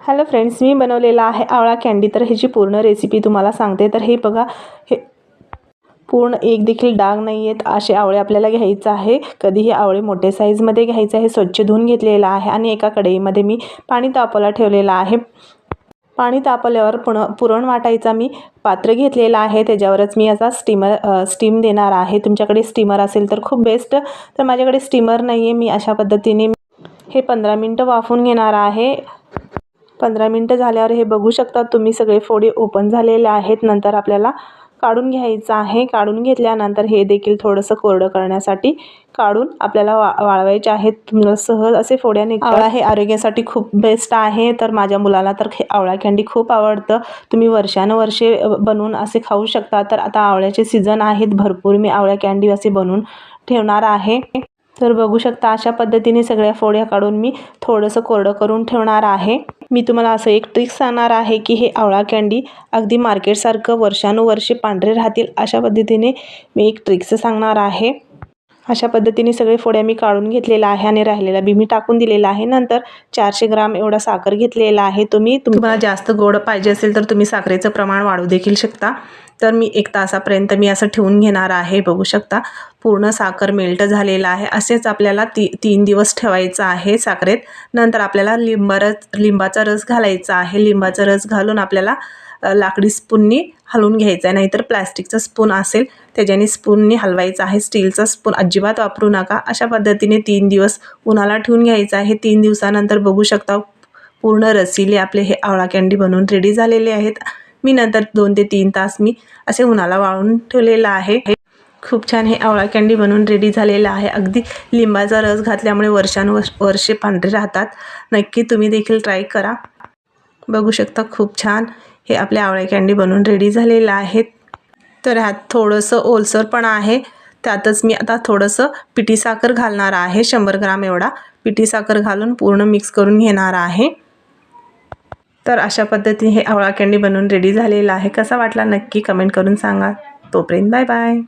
Hello friends, मी बनवलेला आहे आवळा कँडी। तर ह्याची पूर्ण रेसिपी तुम्हाला सांगते। तर हे बघा, हे पूर्ण एक देखील डाग नाही आहेत असे आवळे आपल्याला घ्यायचं आहे। कधीही आवळे मोठे साईजमध्ये घ्यायचे आहे। स्वच्छ धुवून घेतलेला आहे आणि एका कढईमध्ये मी पाणी तापवायला ठेवलेलं आहे। पाणी तापल्यावर पुरण वाटायचा मी पात्र घेतलेला आहे। त्याच्यावरच मी याचा स्टीम देणार आहे। तुमच्याकडे स्टीमर असेल तर खूप बेस्ट, तर माझ्याकडे स्टीमर नाही आहे। मी अशा पद्धतीने हे 15 मिनिटं वाफवून घेणार आहे। 15 मिनिटं झाल्यावर हे बघू शकता तुम्ही, सगळे फोडी ओपन झालेले आहेत। नंतर आपल्याला काढून घ्यायचं आहे। काढून घेतल्यानंतर हे देखील थोडंसं कोरडं करण्यासाठी काढून आपल्याला वाळवायचे आहेत। तुम्हाला सहज असे फोड्या निघतात। आवळा हे आरोग्यासाठी खूप बेस्ट आहे। तर माझ्या मुलाला तर आवळा कँडी खूप आवडतं। तुम्ही वर्षानुवर्षे बनवून असे खाऊ शकता। तर आता आवळ्याचे सीझन आहेत भरपूर, मी आवळा कँडी असे बनवून ठेवणार आहे। तर बघू शकता अशा पद्धतीने सगळ्या फोड्या काढून मी थोडंसं कोरडं करून ठेवणार आहे। मी तुम्हाला असं एक ट्रिक सांगणार आहे की हे आवळा कँडी अगदी मार्केटसारखं वर्षानुवर्षे पांढरे राहतील अशा पद्धतीने मी एक ट्रिक्स सांगणार आहे। अशा पद्धतीने सगळे फोड्या मी काढून घेतलेला आहे आणि राहिलेला बी मी टाकून दिलेला आहे। नंतर 400 ग्राम एवढा साखर घेतलेला आहे। तुम्हाला जास्त गोड पाहिजे असेल तर तुम्ही साखरेचं प्रमाण वाढवू देखील शकता। तर मी 1 तासापर्यंत मी असं ठेवून घेणार आहे। बघू शकता पूर्ण साखर मेल्ट झालेला आहे। असेच आपल्याला 3 दिवस ठेवायचं आहे साखरेत। नंतर आपल्याला लिंबाचा रस घालायचा आहे। लिंबाचा रस घालून आपल्याला लाकडी स्पूननी हलवून घ्यायचं आहे, नाहीतर प्लॅस्टिकचा स्पून असेल त्याच्याने स्पूननी हलवायचं आहे। स्टीलचा स्पून अजिबात वापरू नका। अशा पद्धतीने 3 दिवस उन्हाला ठेवून घ्यायचं आहे। 3 दिवसानंतर बघू शकता पूर्ण रसीले आपले हे आवळा कँडी बनवून रेडी झालेले आहेत। मी नंतर 2 ते 3 तास मी असे उन्हाला वाळून ठेवलेलं आहे। खूप छान हे आवळा कँडी बनवून रेडी झालेलं आहे। अगदी लिंबाचा रस घातल्यामुळे वर्षानुवर्षे पांढरे राहतात। नक्की तुम्ही देखील ट्राय करा। बघू शकता खूप छान हे आपले आवळा कँडी बनवून रेडी झालेलं आहे। तर ह्यात थोडंसं ओलसर पण आहे, त्यातच मी आता थोडंसं पिठी साखर घालणार आहे। 100 ग्राम एवढा पिठी साखर घालून पूर्ण मिक्स करून घेणार आहे। तर अशा पद्धतीने हे आवळा कँडी बनवून रेडी झालेला आहे। कसा वाटला नक्की कमेंट करून सांगा। तोपर्यंत बाय बाय।